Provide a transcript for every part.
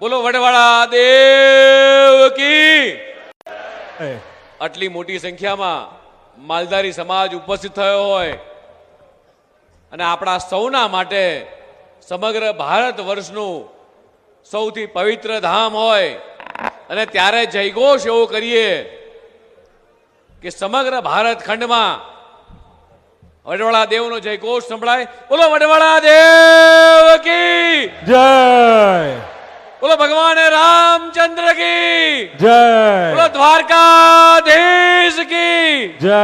બોલો વડવાળા દેવ કી। આટલી મોટી સંખ્યામાં માલધારી સમાજ ઉપસ્થિત થયો હોય અને આપણા સૌના માટે સમગ્ર ભારત વર્ષનું સૌથી પવિત્ર ધામ હોય અને ત્યારે જયઘોષ એવો કરીએ કે સમગ્ર ભારત ખંડમાં વડવાળા દેવનો જયઘોષ સંભળાય। બોલો વડવાળા દેવ કી જય। બોલો ભગવાન રામચંદ્ર કી જય। બોલો દ્વારકાધીશ કી જય।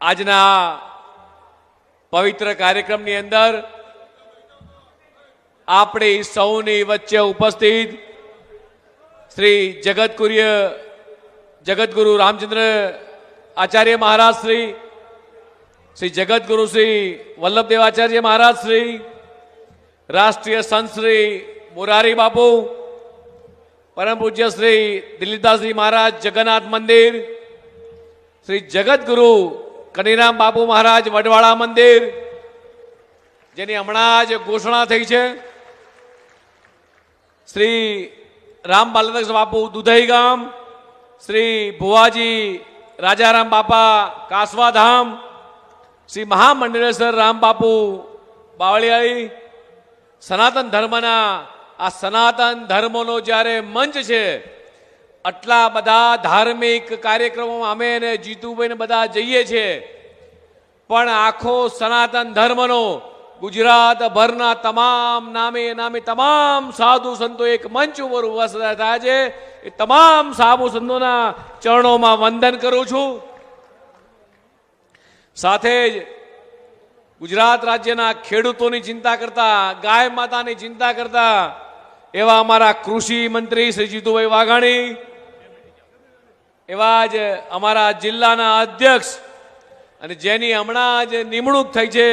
આજના પવિત્ર કાર્યક્રમની અંદર આપણી સૌની વચ્ચે ઉપસ્થિત શ્રી જગતગુરુ રામચંદ્ર આચાર્ય મહારાજ શ્રી જગતગુરુ શ્રી વલ્લભદેવ આચાર્ય મહારાજ શ્રી રાષ્ટ્રીય સંત શ્રી મોરારી બાપુ, પરમ પૂજ્ય શ્રી દિલીપદાસજી મહારાજ જગન્નાથ મંદિર, શ્રી જગતગુરુ કનીરામ બાપુ મહારાજ વડવાળા મંદિર, જેની હમણાં જ ઘોષણા થઈ છે, શ્રી રામ બાલદક્ષ બાપુ દુધઈ ગામ, શ્રી ભુવાજી રાજારામ બાપા કાસવા ધામ, શ્રી મહામંડલેશ્વર રામ બાપુ બાવળિયાળી, સનાતન ધર્મના આ સનાતન ધર્મનો જ્યારે મંચ છે, આટલા બધા ધાર્મિક કાર્યક્રમોમાં અમે ને જીતુભાઈ ને બધા જઈએ છીએ, પણ આખો સનાતન ધર્મનો ગુજરાત ભરના તમામ નામે તમામ સાધુ સંતો એક મંચ ઉપર ઉપસ્થિત થયા છે। એ તમામ સાધુ સંતોના ચરણોમાં વંદન કરું છું। સાથે જ ગુજરાત રાજ્યના ખેડૂતોની ચિંતા કરતા, ગાય માતાની ચિંતા કરતા એવા અમારા કૃષિ મંત્રી શ્રી જીતુભાઈ વાઘાણી, એવા જ અમારા જિલ્લાના અધ્યક્ષ અને જેની હમણાં જ નિમણૂક થઈ છે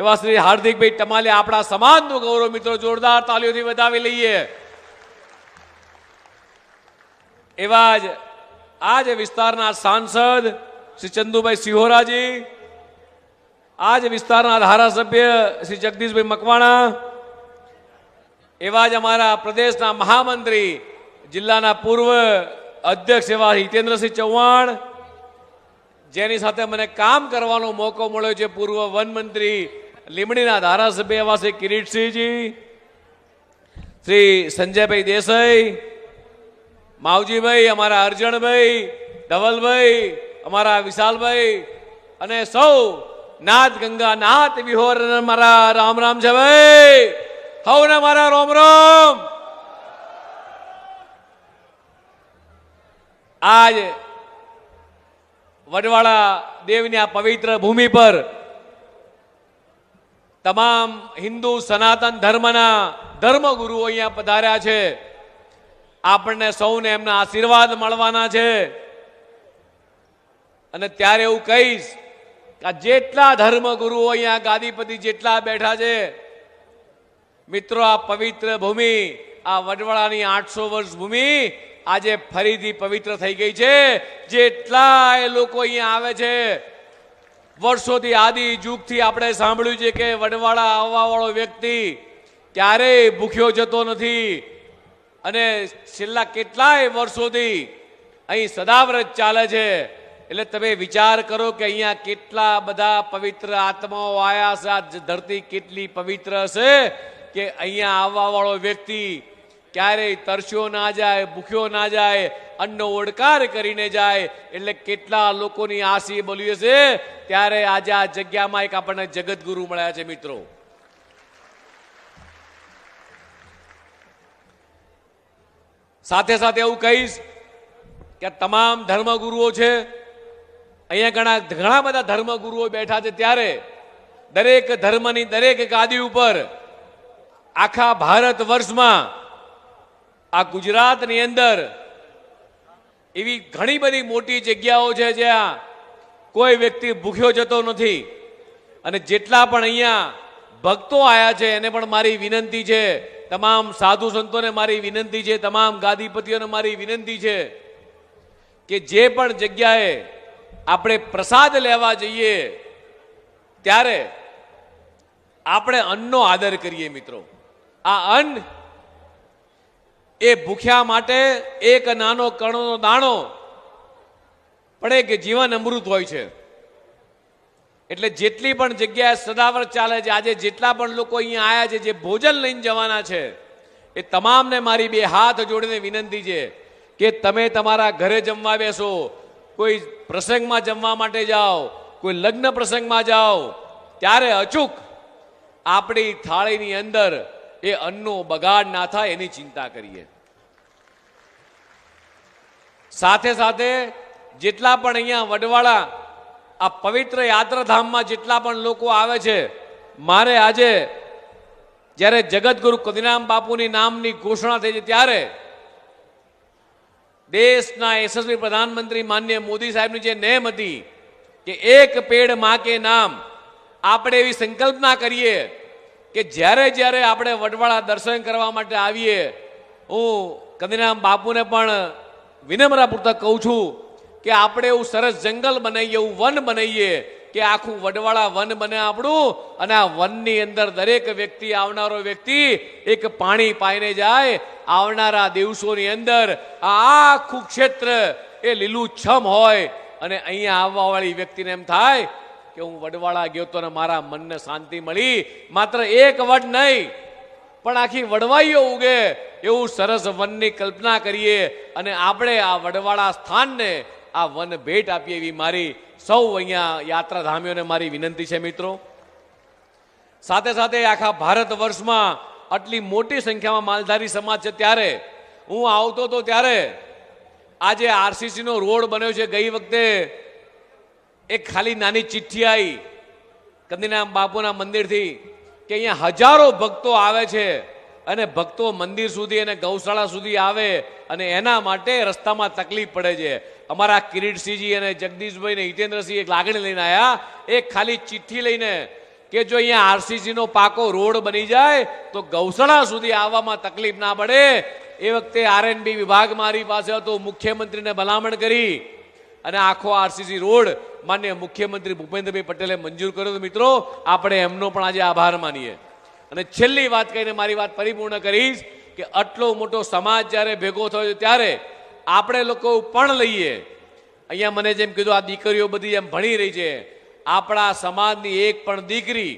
એવા શ્રી હાર્દિકભાઈ ટમાલે, આપણા સમાજનું ગૌરવ મિત્રો જોરદાર તાલીઓથી વધાવી લઈએ। એવા જ આ જ વિસ્તારના સાંસદ શ્રી ચંદુભાઈ સિહોરાજી, આ જ વિસ્તારના ધારાસભ્ય શ્રી જગદીશભાઈ મકવાણા, એવા જ અમારા પ્રદેશના મહામંત્રી જિલ્લાના પૂર્વ અધ્યક્ષ એવા હિતેન્દ્રસિંહ ચૌહાણ, જેની સાથે મને કામ કરવાનો મોકો મળ્યો છે, પૂર્વ વન મંત્રી લીમડીના ધારાસભ્ય એવા શ્રી કિરીટસિંહજી, શ્રી સંજયભાઈ દેસાઈ, માવજીભાઈ, અમારા અર્જણભાઈ, ધવલભાઈ, અમારા વિશાલભાઈ અને સૌ નાથ ગંગા નાથ વિહોર મારા રામ રામ છે ભાઈ, હવને મારા રોમ રોમ। આજ વડવાળા દેવની આ પવિત્ર ભૂમિ પર તમામ હિન્દુ સનાતન ધર્મના ધર્મગુરુઓ અહીંયા પધાર્યા છે। આપણને સૌને એમના આશીર્વાદ મળવાના છે અને ત્યારે એવું કહીશ કે જેટલા ધર્મગુરુઓ અહીંયા ગાદીપતિ જેટલા બેઠા છે મિત્રો, આ પવિત્ર ભૂમિ, આ વડવાળાની 800 વર્ષ ભૂમિ આજે ફરીથી પવિત્ર થઈ ગઈ છે। જેટલા લોકો અહીંયા આવે છે, વર્ષોથી આદિ યુગથી આપણે સાંભળ્યું છે કે વડવાળા આવવા વાળો વ્યક્તિ ક્યારેય ભૂખ્યો જતો નથી અને છેલ્લા કેટલાય વર્ષોથી અહીં સદાવ્રત ચાલે છે। એટલે તમે વિચાર કરો કે અહીંયા કેટલા બધા પવિત્ર આત્માઓ આવ્યા છે, આ ધરતી કેટલી પવિત્ર હશે કે અહીંયા આવવા વાળો વ્યક્તિ ક્યારેય તરસ્યો ના જાય, ભૂખ્યો ના જાય, અન્નનો ઓડકાર કરીને જાય। એટલે કેટલા લોકોની આશી બોલી હશે, ત્યારે આજે આ જગ્યામાં એક આપણને જગતગુરુ મળ્યા છે મિત્રો। સાથે સાથે એવું કહીશ કે તમામ ધર્મગુરુઓ છે અહીંયા, ઘણા બધા ધર્મગુરુઓ બેઠા છે, ત્યારે દરેક ધર્મની દરેક ગાદી ઉપર આખા ભારત વર્ષમાં આ ગુજરાતની અંદર એવી ઘણી બધી મોટી જગ્યાઓ છે જ્યાં કોઈ વ્યક્તિ ભૂખ્યો જતો નથી। અને જેટલા પણ અહીંયા ભક્તો આવ્યા છે એને પણ મારી વિનંતી છે, તમામ સાધુ સંતોને મારી વિનંતી છે, તમામ ગાદીપતિઓને મારી વિનંતી છે કે જે પણ જગ્યાએ આપણે પ્રસાદ લેવા જઈએ ત્યારે આપણે અન્નનો આદર કરીએ મિત્રો। આ અન્ન એ ભૂખ્યા માટે એક નાનો કણનો દાણો પડે કે જીવન અમૃત હોય છે. એટલે જેટલી પણ જગ્યાએ સદાવર ચાલે છે, આજે જેટલા પણ લોકો અહીંયા આવ્યા છે, જે ભોજન લઈને જવાના છે, એ તમામને મારી બે હાથ જોડીને વિનંતી છે કે તમે તમારા ઘરે જમવા બેસો, કોઈ પ્રસંગમાં જમવા માટે જાઓ, કોઈ લગ્ન પ્રસંગમાં જાઓ, ત્યારે અચૂક આપણી થાળીની અંદર એ અન્નનો બગાડ ના થાય એની ચિંતા કરીએ. સાથે સાથે જેટલા પણ અહીંયા વડવાળા આ પવિત્ર યાત્રાધામમાં જેટલા પણ લોકો આવે છે, મારે આજે જ્યારે જગતગુરુ કદીરામ બાપુની નામની ઘોષણા થઈ છે ત્યારે દેશના યશસ્વી પ્રધાનમંત્રી માનનીય મોદી સાહેબની જે નેમ હતી કે એક પેડ માં કે નામ, આપણે એવી સંકલ્પના કરીએ કે જ્યારે જ્યારે આપણે વડવાળા દર્શન કરવા માટે આવીએ, હું કદીરામ બાપુને પણ વિનમ્રપૂર્વક કહું છું કે આપણે એવું સરસ જંગલ બનાવીએ, એવું વન બનાવીએ કે આખું વડવાળા વન બને આપણું, અને આ વનની અંદર દરેક વ્યક્તિ, આવનારો વ્યક્તિ એક પાણી પાઈને જાય. આવનારા દિવસોની અંદર આ આખું ક્ષેત્ર એ લીલુંછમ હોય અને અહીંયા આવવાવાળી વ્યક્તિને એમ થાય કે હું વડવાળા ગયો તો ને મારા મનને શાંતિ મળી. માત્ર એક વડ નહીં પણ આખી વડવાઈઓ ઉગે એવું સરસ વનની કલ્પના કરીએ અને આપણે આ વડવાળા સ્થાનને આ વન ભેટ આપીએ એવી મારી સૌ અહીંયા યાત્રાધામીઓને મારી વિનંતી છે. મિત્રો, સાથે સાથે આખા ભારત વર્ષમાં આટલી મોટી સંખ્યામાં માલધારી સમાજ છે, ત્યારે હું આવતો હતો ત્યારે આજે આરસીસી નો રોડ બન્યો છે. ગઈ વખતે એક ખાલી નાની ચિઠ્ઠી આવી કદીરામ બાપુના મંદિરથી કે અહીંયા હજારો ભક્તો આવે છે અને ભક્તો મંદિર સુધી અને ગૌશાળા સુધી આવે અને એના માટે રસ્તામાં તકલીફ પડે છે. અમારા કિરીટસિંહજી અને જગદીશભાઈ ને હિતેન્દ્રસિંહ એક લાગણી લઈને આવ્યા, એક ખાલી ચિઠ્ઠી લઈને કે જો અહીંયા આરસીસી નો પાકો રોડ બની જાય તો ગૌશાળા સુધી આવવામાં તકલીફ ના પડે. એ વખતે આરએનબી વિભાગ મારી પાસે હતો, મુખ્યમંત્રીને ભલામણ કરી અને આખો આરસીસી રોડ માન્ય મુખ્યમંત્રી ભૂપેન્દ્રભાઈ પટેલે મંજૂર કર્યો. મિત્રો, આપણે એમનો પણ આજે આભાર માનીએ. અને છેલ્લી વાત કહીને મારી વાત પરિપૂર્ણ કરીશ કે આટલો મોટો સમાજ જ્યારે ભેગો થયો ત્યારે આપણે લોકો પણ લઈએ. અહીંયા મને જેમ કીધું, આ દીકરીઓ બધી જેમ ભણી રહી છે, આપણા સમાજની એક પણ દીકરી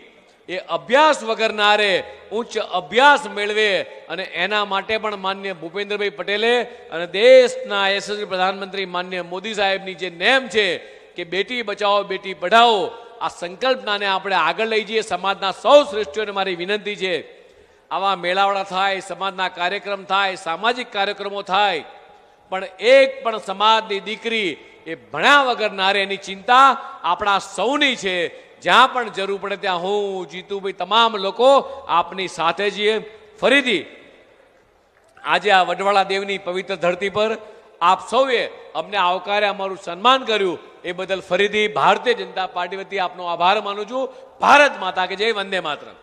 એ અભ્યાસ વગર ના રહે, ઉચ્ચ અભ્યાસ મેળવે, અને એના માટે પણ માન્ય ભૂપેન્દ્રભાઈ પટેલે અને દેશના યશસ્વી પ્રધાનમંત્રી માન્ય મોદી સાહેબની જે નેમ છે કે બેટી બચાવો બેટી પઢાઓ, આ સંકલ્પનાને આપણે આગળ લઈ જઈએ. સમાજના સૌ શ્રેષ્ઠીઓને મારી વિનંતી છે, આવા મેળાવડા થાય, સમાજના કાર્યક્રમ થાય, સામાજિક કાર્યક્રમો થાય, પણ એક પણ સમાજની દીકરી એ ભણ્યા વગર ના રહે એની ચિંતા આપણા સૌની છે. જ્યાં પણ જરૂર પડે ત્યાં હું, જીતુભાઈ, તમામ લોકો આપની સાથે છીએ. ફરીથી આજે આ વડવાળા દેવની પવિત્ર ધરતી પર આપ સૌએ અમને આવકારે, અમારું સન્માન કર્યું, એ બદલ ફરીથી ભારતીય જનતા પાર્ટી વતી આપનો આભાર માનું છું. ભારત માતા કે જય. વંદે માતરમ.